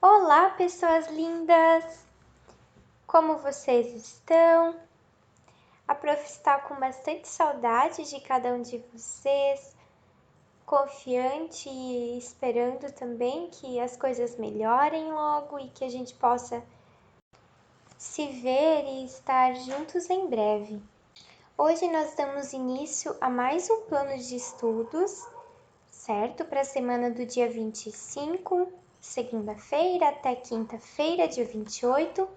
Olá, pessoas lindas! Como vocês estão? A prof está com bastante saudade de cada um de vocês, confiante e esperando também que as coisas melhorem logo e que a gente possa se ver e estar juntos em breve. Hoje nós damos início a mais um plano de estudos, certo? Para a semana do dia 25, segunda-feira, até quinta-feira, dia 28.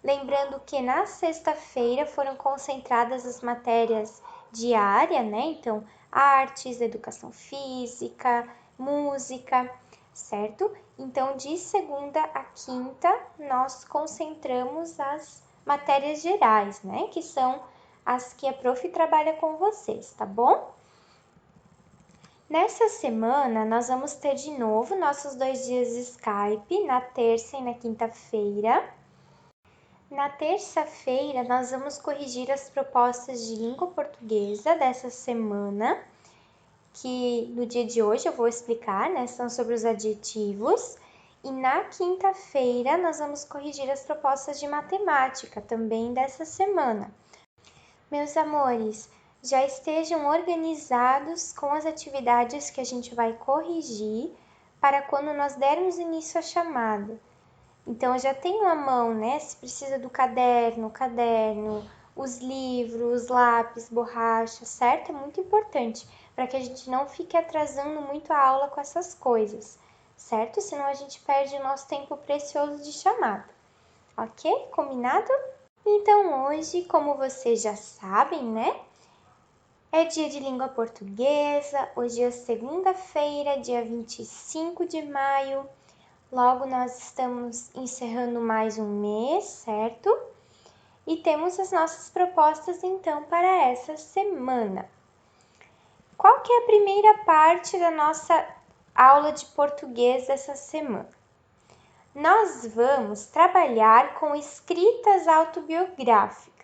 Lembrando que na sexta-feira foram concentradas as matérias diárias, né? Então, artes, educação física, música, certo? Então, de segunda a quinta, nós concentramos as matérias gerais, né? Que são as que a prof trabalha com vocês, tá bom? Nessa semana, nós vamos ter de novo nossos 2 dias de Skype, na terça e na quinta-feira. Na terça-feira, nós vamos corrigir as propostas de língua portuguesa dessa semana, que no dia de hoje eu vou explicar, né? São sobre os adjetivos. E na quinta-feira, nós vamos corrigir as propostas de matemática, também dessa semana. Meus amores, já estejam organizados com as atividades que a gente vai corrigir para quando nós dermos início à chamada. Então, eu já tenho à mão, né? Se precisa do caderno, os livros, lápis, borracha, certo? É muito importante para que a gente não fique atrasando muito a aula com essas coisas, certo? Senão a gente perde o nosso tempo precioso de chamada, ok? Combinado? Então, hoje, como vocês já sabem, né? É dia de língua portuguesa, hoje é segunda-feira, dia 25 de maio. Logo nós estamos encerrando mais um mês, certo? E temos as nossas propostas então para essa semana. Qual que é a primeira parte da nossa aula de português dessa semana? Nós vamos trabalhar com escritas autobiográficas,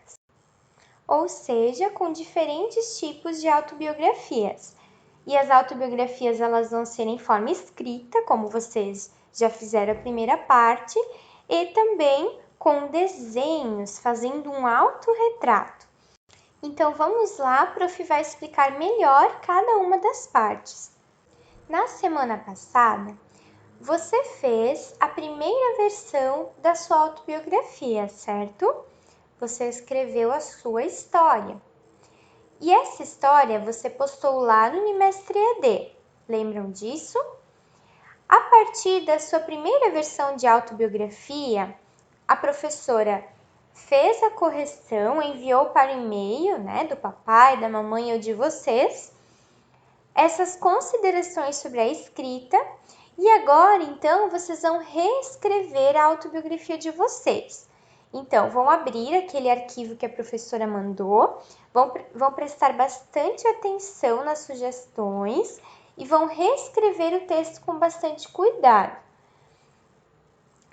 ou seja, com diferentes tipos de autobiografias. E as autobiografias elas vão ser em forma escrita, como vocês já fizeram a primeira parte, e também com desenhos, fazendo um autorretrato. Então vamos lá, a prof vai explicar melhor cada uma das partes. Na semana passada, você fez a primeira versão da sua autobiografia, certo? Você escreveu a sua história. E essa história você postou lá no Unimestre EAD. Lembram disso? A partir da sua primeira versão de autobiografia, a professora fez a correção, enviou para o e-mail, né, do papai, da mamãe ou de vocês, essas considerações sobre a escrita. E agora, então, vocês vão reescrever a autobiografia de vocês. Então, vão abrir aquele arquivo que a professora mandou, vão prestar bastante atenção nas sugestões e vão reescrever o texto com bastante cuidado.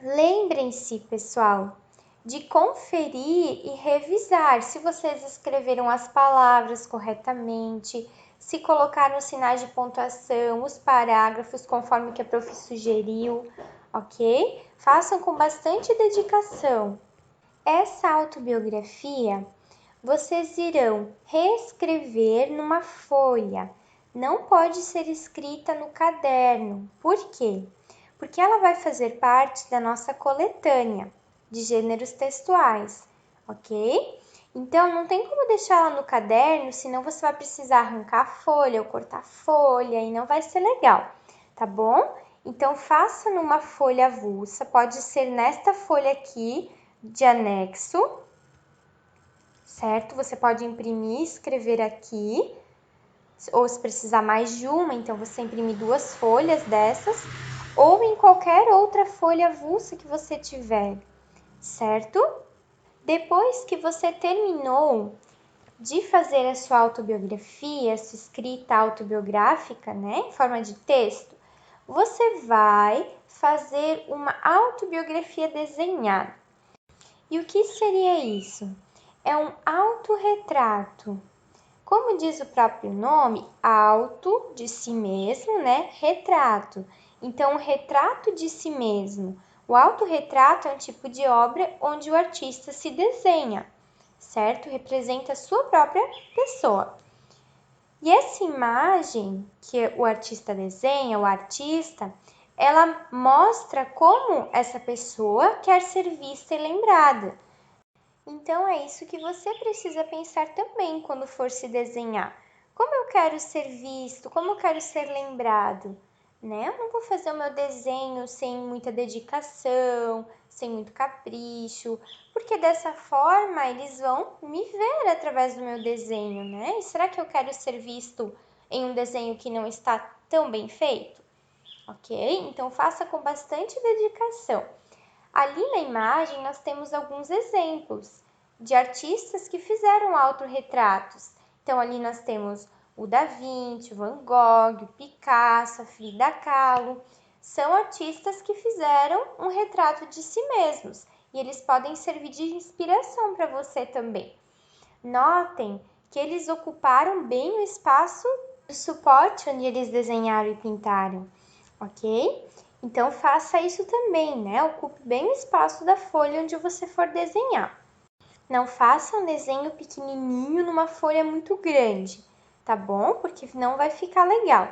Lembrem-se, pessoal, de conferir e revisar se vocês escreveram as palavras corretamente, se colocaram os sinais de pontuação, os parágrafos conforme que a prof sugeriu, ok? Façam com bastante dedicação. Essa autobiografia vocês irão reescrever numa folha. Não pode ser escrita no caderno. Por quê? Porque ela vai fazer parte da nossa coletânea de gêneros textuais, ok? Então, não tem como deixar ela no caderno, senão você vai precisar arrancar a folha ou cortar a folha e não vai ser legal, tá bom? Então, faça numa folha avulsa, pode ser nesta folha aqui de anexo, certo? Você pode imprimir e escrever aqui, ou se precisar mais de uma, então você imprime 2 folhas dessas, ou em qualquer outra folha avulsa que você tiver, certo? Depois que você terminou de fazer a sua autobiografia, a sua escrita autobiográfica, né, em forma de texto, você vai fazer uma autobiografia desenhada. E o que seria isso? É um autorretrato. Como diz o próprio nome, auto de si mesmo, né? Retrato. Então, um retrato de si mesmo, O autorretrato é um tipo de obra onde o artista se desenha, certo? Representa a sua própria pessoa. E essa imagem que o artista desenha, o artista, ela mostra como essa pessoa quer ser vista e lembrada. Então é isso que você precisa pensar também quando for se desenhar. Como eu quero ser visto? Como eu quero ser lembrado? Né? Eu não vou fazer o meu desenho sem muita dedicação, sem muito capricho, porque dessa forma eles vão me ver através do meu desenho, né? E será que eu quero ser visto em um desenho que não está tão bem feito? Ok? Então faça com bastante dedicação. Ali na imagem nós temos alguns exemplos de artistas que fizeram autorretratos. Então ali nós temos o Da Vinci, o Van Gogh, o Picasso, a Frida Kahlo. São artistas que fizeram um retrato de si mesmos e eles podem servir de inspiração para você também. Notem que eles ocuparam bem o espaço do suporte onde eles desenharam e pintaram, ok? Então faça isso também, né? Ocupe bem o espaço da folha onde você for desenhar. Não faça um desenho pequenininho numa folha muito grande, tá bom? Porque não vai ficar legal.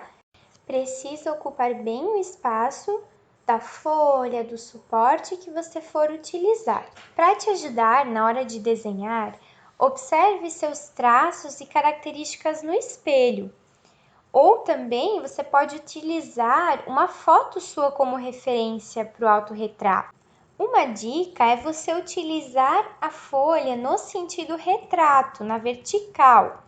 Precisa ocupar bem o espaço da folha, do suporte que você for utilizar. Para te ajudar na hora de desenhar, observe seus traços e características no espelho. Ou também você pode utilizar uma foto sua como referência para o autorretrato. Uma dica é você utilizar a folha no sentido retrato, na vertical,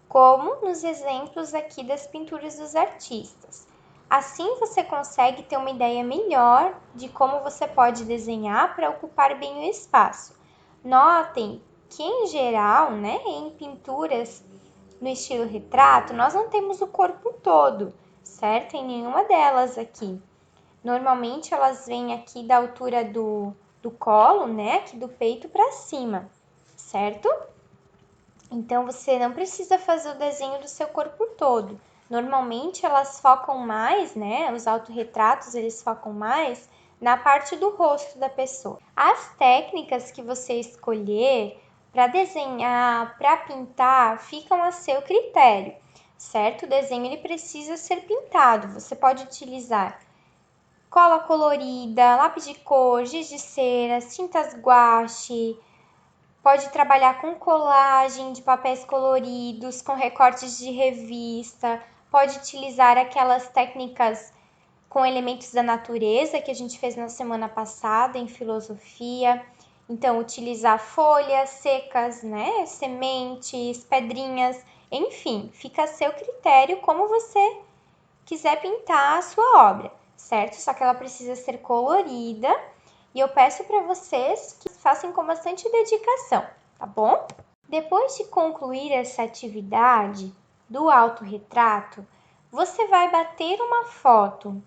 como nos exemplos aqui das pinturas dos artistas. Assim você consegue ter uma ideia melhor de como você pode desenhar para ocupar bem o espaço. Notem que em geral, né, em pinturas no estilo retrato, nós não temos o corpo todo, certo? Em nenhuma delas aqui. Normalmente elas vêm aqui da altura do colo, né? Aqui do peito para cima, certo? Então você não precisa fazer o desenho do seu corpo todo. Normalmente elas focam mais, né? Os autorretratos eles focam mais na parte do rosto da pessoa. As técnicas que você escolher para desenhar, para pintar, ficam a seu critério, certo? O desenho ele precisa ser pintado. Você pode utilizar cola colorida, lápis de cor, giz de cera, tintas guache. Pode trabalhar com colagem de papéis coloridos, com recortes de revista. Pode utilizar aquelas técnicas com elementos da natureza que a gente fez na semana passada em filosofia. Então, utilizar folhas secas, né? Sementes, pedrinhas, enfim, fica a seu critério como você quiser pintar a sua obra, certo? Só que ela precisa ser colorida e eu peço para vocês que façam com bastante dedicação, tá bom? Depois de concluir essa atividade do autorretrato, você vai bater uma foto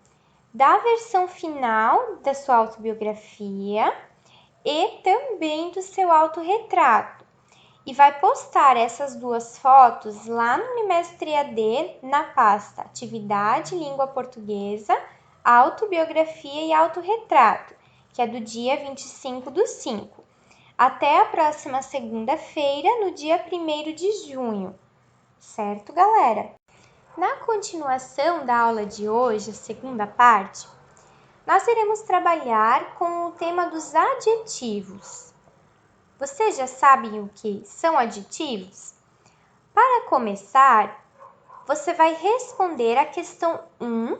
da versão final da sua autobiografia e também do seu autorretrato. E vai postar essas duas fotos lá no Unimestre EAD na pasta Atividade Língua Portuguesa, Autobiografia e Autorretrato, que é do dia 25/5. Até a próxima segunda-feira, no dia 1º de junho. Certo, galera? Na continuação da aula de hoje, a segunda parte, nós iremos trabalhar com o tema dos adjetivos. Vocês já sabem o que são adjetivos? Para começar, você vai responder a questão 1,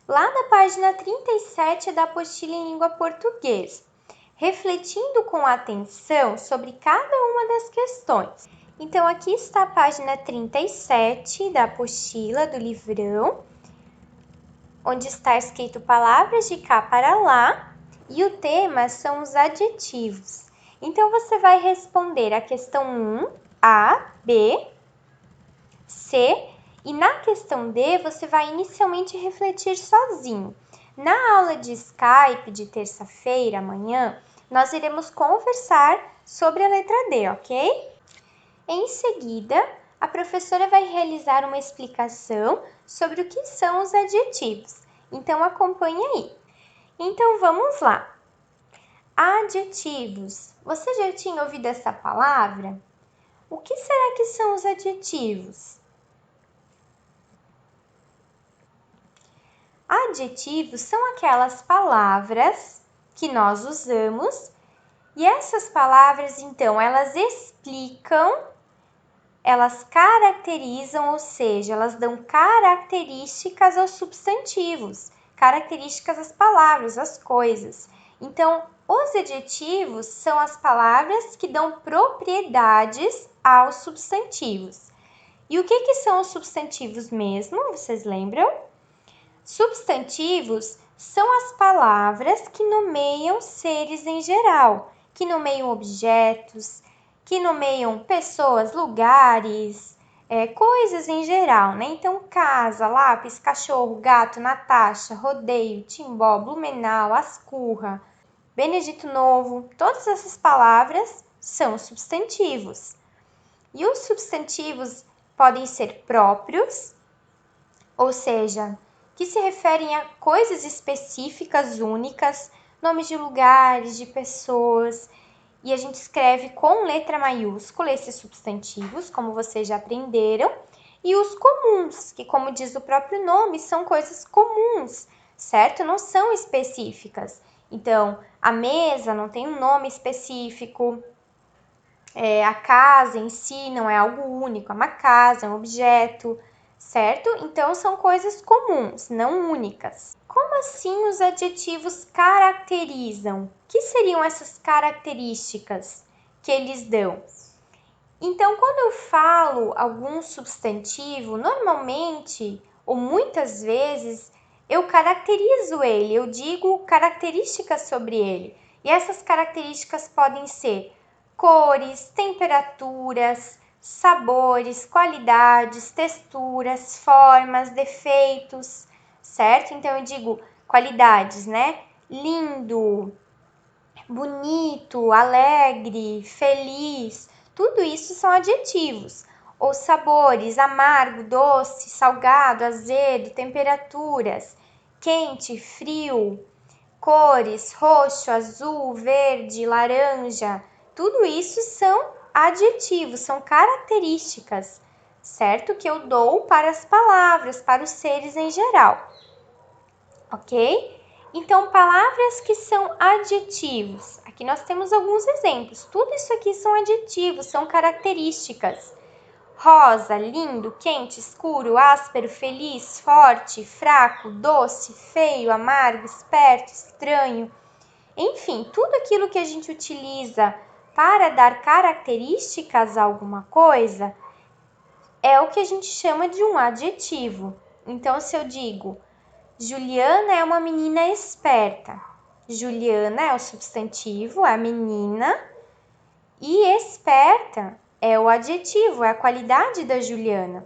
lá na página 37 da apostila em língua portuguesa, refletindo com atenção sobre cada uma das questões. Então, aqui está a página 37 da apostila do livrão, onde está escrito palavras de cá para lá, e o tema são os adjetivos. Então, você vai responder a questão 1, A, B, C, e na questão D, você vai inicialmente refletir sozinho. Na aula de Skype de terça-feira, amanhã, nós iremos conversar sobre a letra D, ok? Em seguida, a professora vai realizar uma explicação sobre o que são os adjetivos. Então, acompanhe aí. Então, vamos lá. Adjetivos. Você já tinha ouvido essa palavra? O que será que são os adjetivos? Adjetivos são aquelas palavras que nós usamos e essas palavras, então, elas explicam, elas caracterizam, ou seja, elas dão características aos substantivos, características às palavras, às coisas. Então, os adjetivos são as palavras que dão propriedades aos substantivos. E o que são os substantivos mesmo? Vocês lembram? Substantivos são as palavras que nomeiam seres em geral, que nomeiam objetos, que nomeiam pessoas, lugares, coisas em geral, né? Então, casa, lápis, cachorro, gato, Natasha, rodeio, Timbó, Blumenau, Ascurra, Benedito Novo, todas essas palavras são substantivos. E os substantivos podem ser próprios, ou seja, que se referem a coisas específicas, únicas, nomes de lugares, de pessoas, e a gente escreve com letra maiúscula esses substantivos, como vocês já aprenderam, e os comuns, que, como diz o próprio nome, são coisas comuns, certo? Não são específicas. Então, a mesa não tem um nome específico, a casa em si não é algo único, é uma casa, é um objeto, certo? Então, são coisas comuns, não únicas. Como assim os adjetivos caracterizam? O que seriam essas características que eles dão? Então, quando eu falo algum substantivo, normalmente ou muitas vezes eu caracterizo ele, eu digo características sobre ele. E essas características podem ser cores, temperaturas, sabores, qualidades, texturas, formas, defeitos, certo? Então eu digo qualidades, né? Lindo, bonito, alegre, feliz, tudo isso são adjetivos. Ou sabores, amargo, doce, salgado, azedo, temperaturas, quente, frio, cores, roxo, azul, verde, laranja, tudo isso são adjetivos, são características, certo? Que eu dou para as palavras, para os seres em geral, ok? Então, palavras que são adjetivos. Aqui nós temos alguns exemplos. Tudo isso aqui são adjetivos, são características. Rosa, lindo, quente, escuro, áspero, feliz, forte, fraco, doce, feio, amargo, esperto, estranho. Enfim, tudo aquilo que a gente utiliza para dar características a alguma coisa é o que a gente chama de um adjetivo. Então, se eu digo Juliana é uma menina esperta, Juliana é o substantivo, é a menina, e esperta é o adjetivo, é a qualidade da Juliana.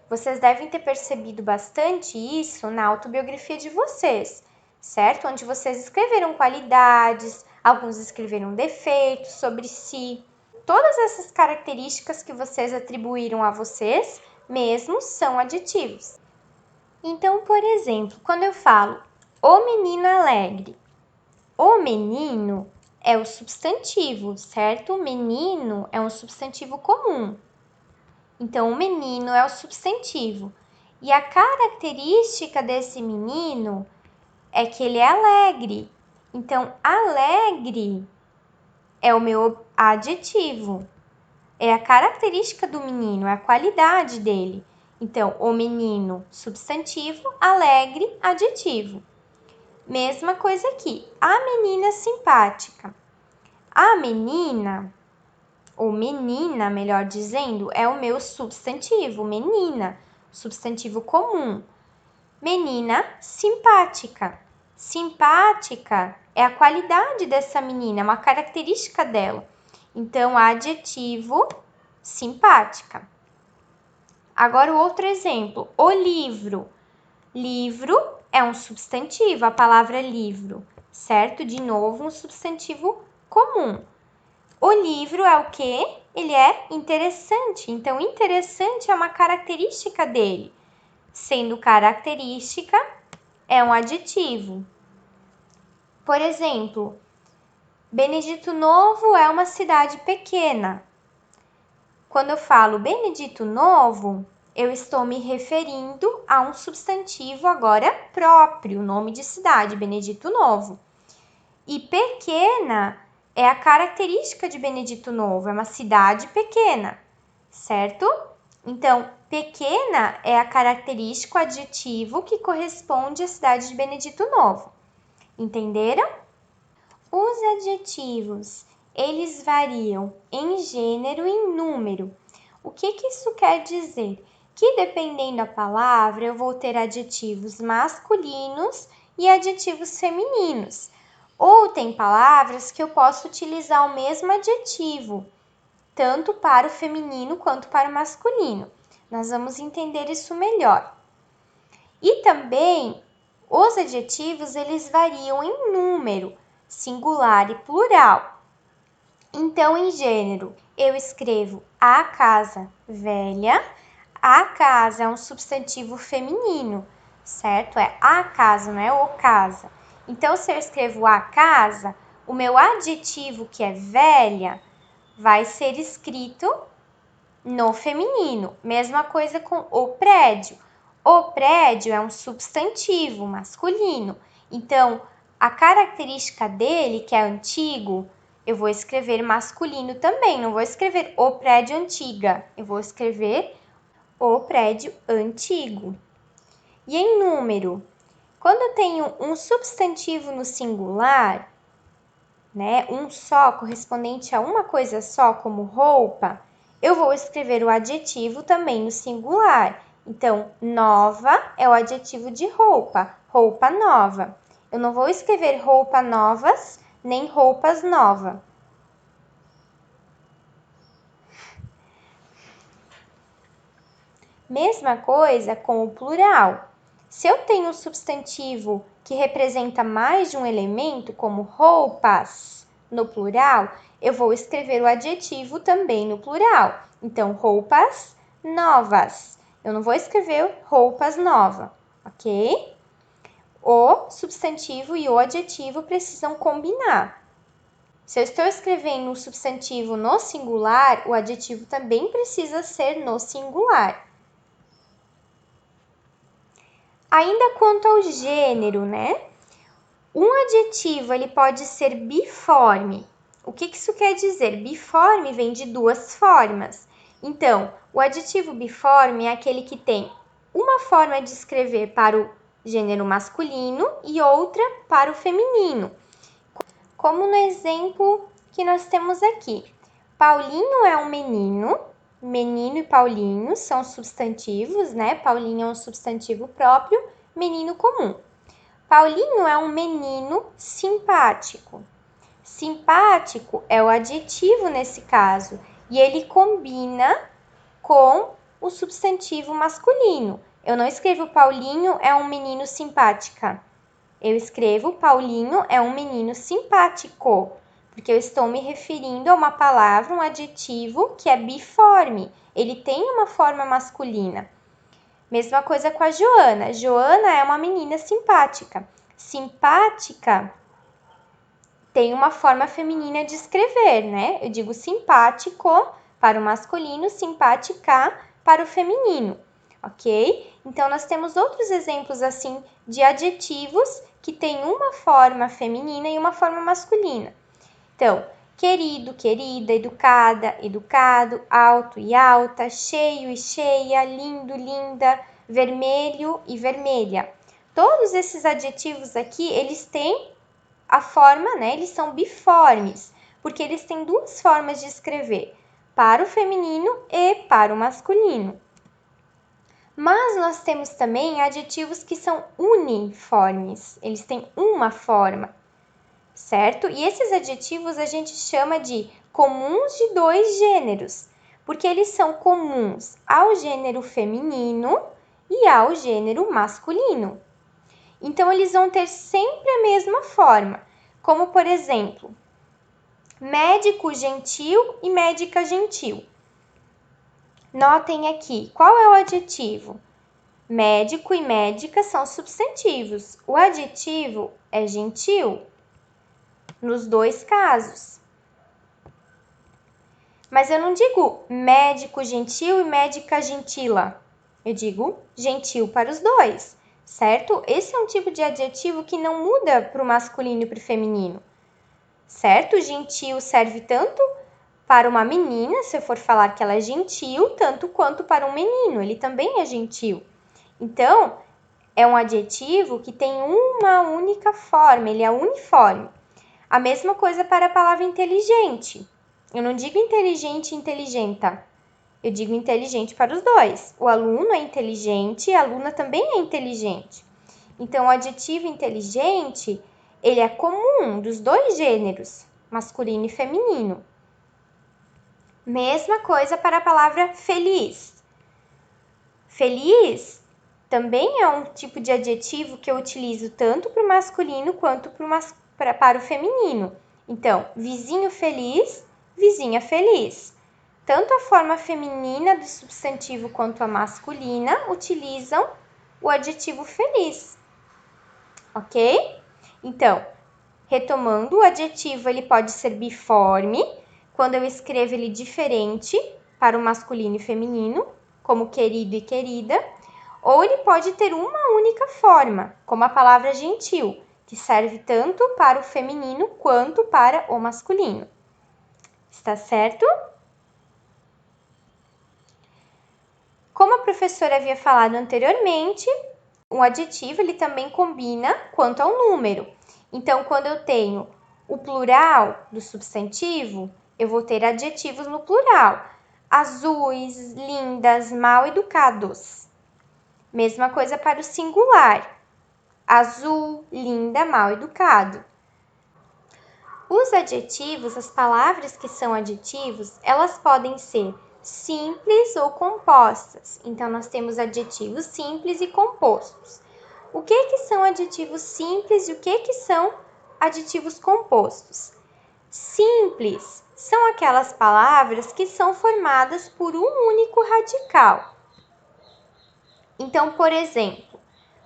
Vocês devem ter percebido bastante isso na autobiografia de vocês, certo? Onde vocês escreveram qualidades, alguns escreveram defeitos sobre si. Todas essas características que vocês atribuíram a vocês mesmos são adjetivos. Então, por exemplo, quando eu falo o menino alegre, o menino é o substantivo, certo? O menino é um substantivo comum. Então, o menino é o substantivo. E a característica desse menino é que ele é alegre. Então, alegre é o meu adjetivo. É a característica do menino, é a qualidade dele. Então, o menino, substantivo, alegre, adjetivo. Mesma coisa aqui. A menina simpática. A menina, ou menina, melhor dizendo, é o meu substantivo, menina, substantivo comum. Menina simpática. Simpática é a qualidade dessa menina, é uma característica dela. Então, adjetivo simpática. Agora, o outro exemplo, o livro. Livro é um substantivo, a palavra livro, certo? De novo, um substantivo comum. O livro é o quê? Ele é interessante. Então, interessante é uma característica dele. Sendo característica, é um adjetivo. Por exemplo, Benedito Novo é uma cidade pequena. Quando eu falo Benedito Novo, eu estou me referindo a um substantivo agora próprio, nome de cidade, Benedito Novo. E pequena é a característica de Benedito Novo, é uma cidade pequena, certo? Então, pequena é a característica, o adjetivo que corresponde à cidade de Benedito Novo. Entenderam? Os adjetivos, eles variam em gênero e em número. O que isso quer dizer? Que dependendo da palavra, eu vou ter adjetivos masculinos e adjetivos femininos. Ou tem palavras que eu posso utilizar o mesmo adjetivo, tanto para o feminino quanto para o masculino. Nós vamos entender isso melhor. E também, os adjetivos, eles variam em número, singular e plural. Então, em gênero, eu escrevo a casa velha. A casa é um substantivo feminino, certo? É a casa, não é o casa. Então, se eu escrevo a casa, o meu adjetivo, que é velha, vai ser escrito no feminino. Mesma coisa com o prédio. O prédio é um substantivo masculino. Então, a característica dele, que é antigo, eu vou escrever masculino também. Não vou escrever o prédio antiga. Eu vou escrever o prédio antigo. E em número, quando eu tenho um substantivo no singular, né, um só, correspondente a uma coisa só, como roupa, eu vou escrever o adjetivo também no singular. Então, nova é o adjetivo de roupa, roupa nova. Eu não vou escrever roupa novas, nem roupas nova. Mesma coisa com o plural. Se eu tenho um substantivo que representa mais de um elemento, como roupas, no plural, eu vou escrever o adjetivo também no plural. Então, roupas novas. Eu não vou escrever roupas nova, ok? O substantivo e o adjetivo precisam combinar. Se eu estou escrevendo um substantivo no singular, o adjetivo também precisa ser no singular. Ainda quanto ao gênero, né? Um adjetivo ele pode ser biforme. O que isso quer dizer? Biforme vem de duas formas. Então, o adjetivo biforme é aquele que tem uma forma de escrever para o gênero masculino e outra para o feminino. Como no exemplo que nós temos aqui. Paulinho é um menino. Menino e Paulinho são substantivos, né? Paulinho é um substantivo próprio, menino comum. Paulinho é um menino simpático. Simpático é o adjetivo nesse caso e ele combina com o substantivo masculino. Eu não escrevo Paulinho é um menino simpática. Eu escrevo Paulinho é um menino simpático, porque eu estou me referindo a uma palavra, um adjetivo que é biforme. Ele tem uma forma masculina. Mesma coisa com a Joana. Joana é uma menina simpática. Simpática tem uma forma feminina de escrever, né? Eu digo simpático para o masculino, simpática para o feminino, ok? Então, nós temos outros exemplos assim de adjetivos que têm uma forma feminina e uma forma masculina. Então, querido, querida, educada, educado, alto e alta, cheio e cheia, lindo, linda, vermelho e vermelha. Todos esses adjetivos aqui, eles têm a forma, né? Eles são biformes, porque eles têm duas formas de escrever, para o feminino e para o masculino. Mas nós temos também adjetivos que são uniformes, eles têm uma forma, certo? E esses adjetivos a gente chama de comuns de dois gêneros, porque eles são comuns ao gênero feminino e ao gênero masculino. Então, eles vão ter sempre a mesma forma, como, por exemplo, médico gentil e médica gentil. Notem aqui, qual é o adjetivo? Médico e médica são substantivos. O adjetivo é gentil. nos dois casos. Mas eu não digo médico gentil e médica gentila. Eu digo gentil para os dois, certo? Esse é um tipo de adjetivo que não muda para o masculino e para o feminino, certo? Gentil serve tanto para uma menina, se eu for falar que ela é gentil, tanto quanto para um menino, ele também é gentil. Então, é um adjetivo que tem uma única forma, ele é uniforme. A mesma coisa para a palavra inteligente. Eu não digo inteligente e inteligenta. Eu digo inteligente para os dois. O aluno é inteligente e a aluna também é inteligente. Então, o adjetivo inteligente, ele é comum dos dois gêneros, masculino e feminino. Mesma coisa para a palavra feliz. Feliz também é um tipo de adjetivo que eu utilizo tanto para o masculino quanto para o feminino. Então, vizinho feliz, vizinha feliz. Tanto a forma feminina do substantivo quanto a masculina utilizam o adjetivo feliz. Ok? Então, retomando, o adjetivo ele pode ser biforme, quando eu escrevo ele diferente para o masculino e feminino, como querido e querida, ou ele pode ter uma única forma, como a palavra gentil, que serve tanto para o feminino quanto para o masculino. Está certo? Como a professora havia falado anteriormente, o adjetivo ele também combina quanto ao número. Então, quando eu tenho o plural do substantivo, eu vou ter adjetivos no plural. Azuis, lindas, mal educados. Mesma coisa para o singular. Azul, linda, mal educado. Os adjetivos, as palavras que são adjetivos, elas podem ser simples ou compostas. Então, nós temos adjetivos simples e compostos. O que são adjetivos simples e o que são adjetivos compostos? Simples são aquelas palavras que são formadas por um único radical. Então, por exemplo,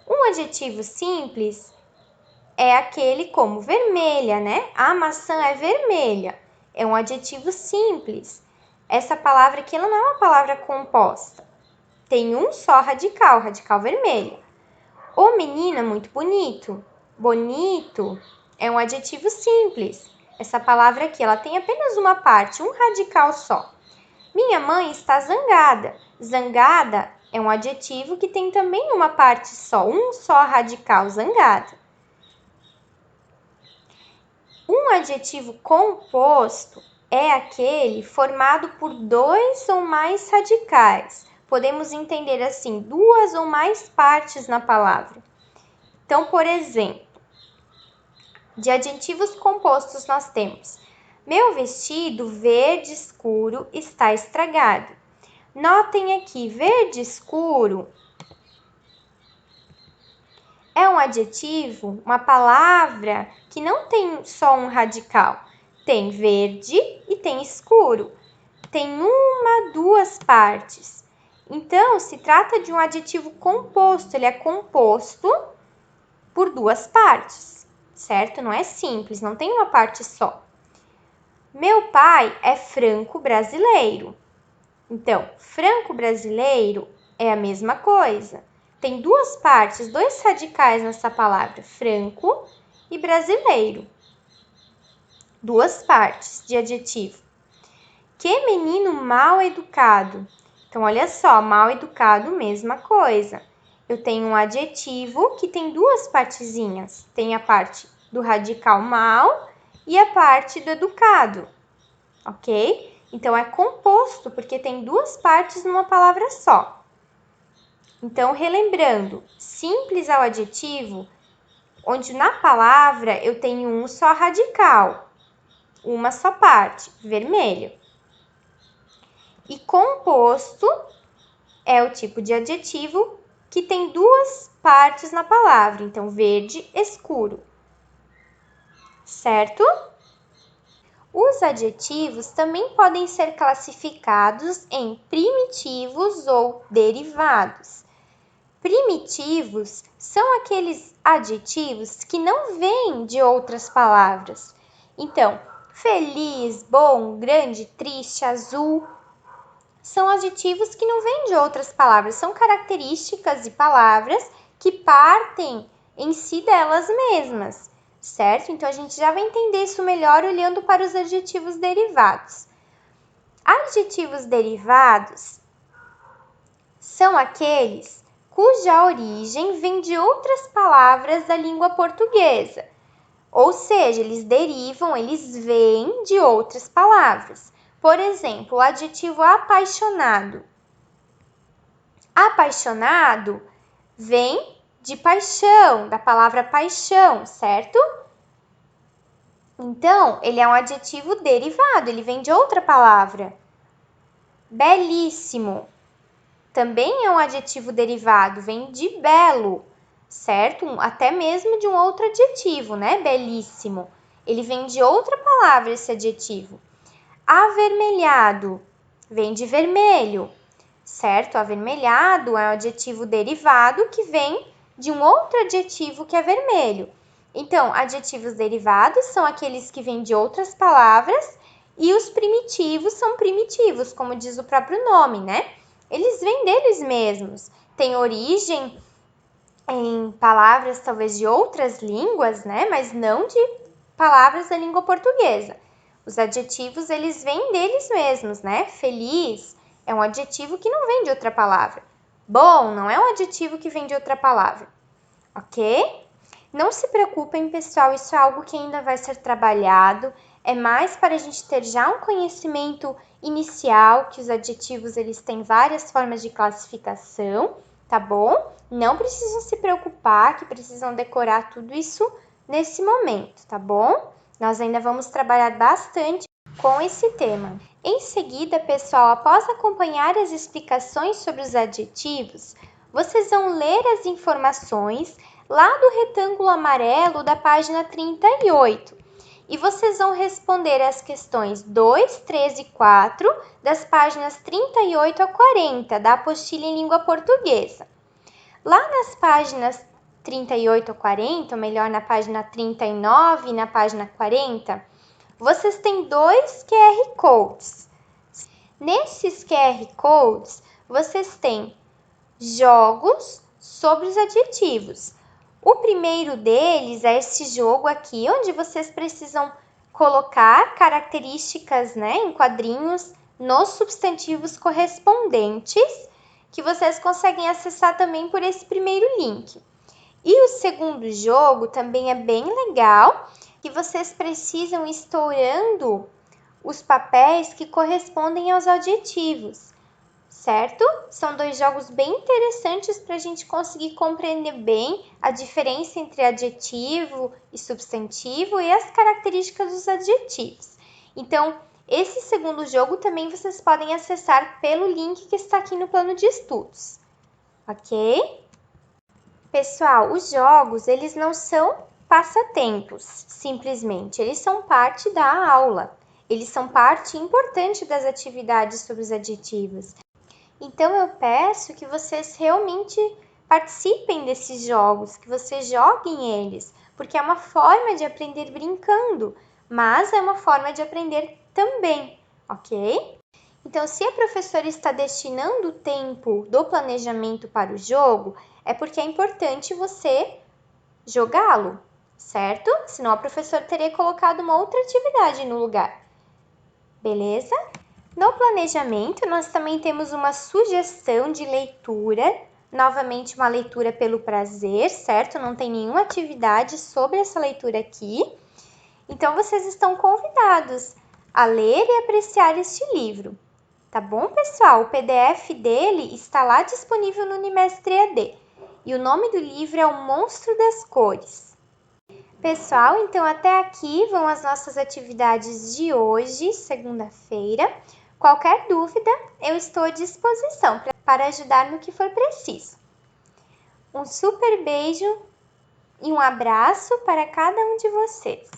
um adjetivo simples é aquele como vermelha, né? A maçã é vermelha. É um adjetivo simples. Essa palavra aqui ela não é uma palavra composta. Tem um só radical, radical vermelho. O menino é muito bonito. Bonito é um adjetivo simples. Essa palavra aqui ela tem apenas uma parte, um radical só. Minha mãe está zangada. Zangada é um adjetivo que tem também uma parte só, um só radical, zangada. Um adjetivo composto é aquele formado por dois ou mais radicais. Podemos entender assim, duas ou mais partes na palavra. Então, por exemplo, de adjetivos compostos nós temos: meu vestido verde escuro está estragado. Notem aqui, verde escuro é um adjetivo, uma palavra que não tem só um radical. Tem verde e tem escuro. Tem uma, duas partes. Então, se trata de um adjetivo composto. Ele é composto por duas partes, certo? Não é simples, não tem uma parte só. Meu pai é franco-brasileiro. Então, franco-brasileiro é a mesma coisa. Tem duas partes, dois radicais nessa palavra, franco e brasileiro. Duas partes de adjetivo. Que menino mal educado. Então, olha só, mal educado, mesma coisa. Eu tenho um adjetivo que tem duas partezinhas. Tem a parte do radical mal e a parte do educado, ok? Então, é composto porque tem duas partes numa palavra só. Então, relembrando, simples é o adjetivo onde na palavra eu tenho um só radical, uma só parte, vermelho. E composto é o tipo de adjetivo que tem duas partes na palavra, então verde escuro, certo? Os adjetivos também podem ser classificados em primitivos ou derivados. Primitivos são aqueles adjetivos que não vêm de outras palavras. Então, feliz, bom, grande, triste, azul, são adjetivos que não vêm de outras palavras, são características de palavras que partem em si delas mesmas, certo? Então, a gente já vai entender isso melhor olhando para os adjetivos derivados. Adjetivos derivados são aqueles cuja origem vem de outras palavras da língua portuguesa, ou seja, eles derivam, eles vêm de outras palavras. Por exemplo, o adjetivo apaixonado. Apaixonado vem de paixão, da palavra paixão, certo? Então, ele é um adjetivo derivado, ele vem de outra palavra. Belíssimo também é um adjetivo derivado, vem de belo, certo? Até mesmo de um outro adjetivo, né? Belíssimo. Ele vem de outra palavra, esse adjetivo. Avermelhado vem de vermelho, certo? Avermelhado é um adjetivo derivado que vem de um outro adjetivo que é vermelho. Então, adjetivos derivados são aqueles que vêm de outras palavras e os primitivos são primitivos, como diz o próprio nome, né? Eles vêm deles mesmos, têm origem em palavras talvez de outras línguas, né? Mas não de palavras da língua portuguesa. Os adjetivos, eles vêm deles mesmos, né? Feliz é um adjetivo que não vem de outra palavra. Bom não é um adjetivo que vem de outra palavra, ok? Não se preocupem, pessoal, isso é algo que ainda vai ser trabalhado. É mais para a gente ter já um conhecimento inicial, que os adjetivos eles têm várias formas de classificação, tá bom? Não precisam se preocupar, que precisam decorar tudo isso nesse momento, tá bom? Nós ainda vamos trabalhar bastante com esse tema. Em seguida, pessoal, após acompanhar as explicações sobre os adjetivos, vocês vão ler as informações lá do retângulo amarelo da página 38. E vocês vão responder as questões 2, 3 e 4 das páginas 38 a 40 da apostila em língua portuguesa. Lá nas páginas 38 a 40, ou melhor, na página 39 e na página 40, vocês têm dois QR Codes. Nesses QR Codes, vocês têm jogos sobre os adjetivos. O primeiro deles é esse jogo aqui, onde vocês precisam colocar características, né, em quadrinhos nos substantivos correspondentes, que vocês conseguem acessar também por esse primeiro link. E o segundo jogo também é bem legal, que vocês precisam ir estourando os papéis que correspondem aos adjetivos, certo? São dois jogos bem interessantes para a gente conseguir compreender bem a diferença entre adjetivo e substantivo e as características dos adjetivos. Então, esse segundo jogo também vocês podem acessar pelo link que está aqui no plano de estudos, ok? Pessoal, os jogos, eles não são passatempos, simplesmente. Eles são parte da aula. Eles são parte importante das atividades sobre os adjetivos. Então, eu peço que vocês realmente participem desses jogos, que vocês joguem eles, porque é uma forma de aprender brincando, mas é uma forma de aprender também, ok? Então, se a professora está destinando o tempo do planejamento para o jogo, é porque é importante você jogá-lo, certo? Senão a professora teria colocado uma outra atividade no lugar, beleza? No planejamento, nós também temos uma sugestão de leitura, novamente uma leitura pelo prazer, certo? Não tem nenhuma atividade sobre essa leitura aqui. Então, vocês estão convidados a ler e apreciar este livro, tá bom, pessoal? O PDF dele está lá disponível no Unimestre EAD. E o nome do livro é O Monstro das Cores. Pessoal, então até aqui vão as nossas atividades de hoje, segunda-feira. Qualquer dúvida, eu estou à disposição para ajudar no que for preciso. Um super beijo e um abraço para cada um de vocês.